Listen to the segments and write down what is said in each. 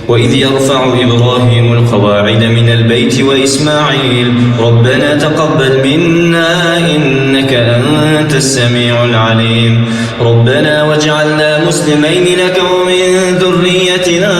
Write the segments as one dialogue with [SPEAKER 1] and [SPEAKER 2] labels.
[SPEAKER 1] وإذ يرفع إبراهيم القواعد من البيت وإسماعيل ربنا تقبل منا إنك أنت السميع العليم ربنا واجعلنا مسلمين لك ومن ذريتنا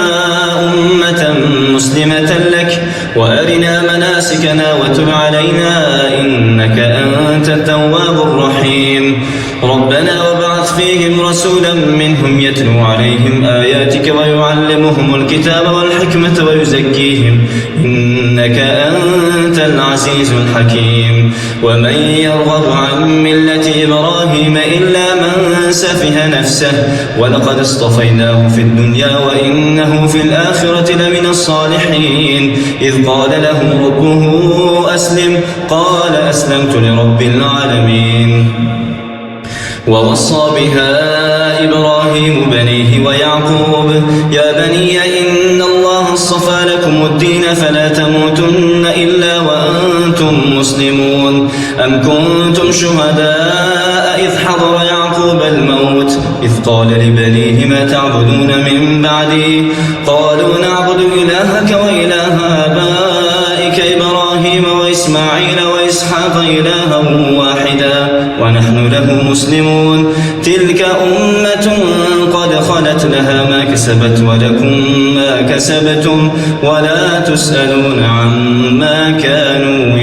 [SPEAKER 1] أمة مسلمة لك وأرنا مناسكنا وتب علينا إنك أنت التواب الرحيم ربنا وابعث فيهم رسولا منهم يتلو عليهم آياتك ويعلمهم الكتاب والحكمة ويزكيهم إنك أنت العزيز الحكيم ومن يرغب عن ملة إبراهيم إلا من سفه نفسه ولقد اصطفيناه في الدنيا وإنه في الآخرة لمن الصالحين إذ قال له ربه أسلم قال أسلمت لرب العالمين ووصى بها إبراهيم بنيه ويعقوب يا بني إن الله اصطفى لكم الدين فلا تموتن إلا وأنتم مسلمون أم كنتم شهداء إذ حضر يعقوب الموت إذ قال لبنيه ما تعبدون من بعدي قالوا نعبد إلهك وإله آبائك إبراهيم وإسماعيل وإسحاق إلها واحدا ونحن له مسلمون تلك أمة قد خلت لها ما كسبت ولكم ما كسبتم ولا تسألون عما كانوا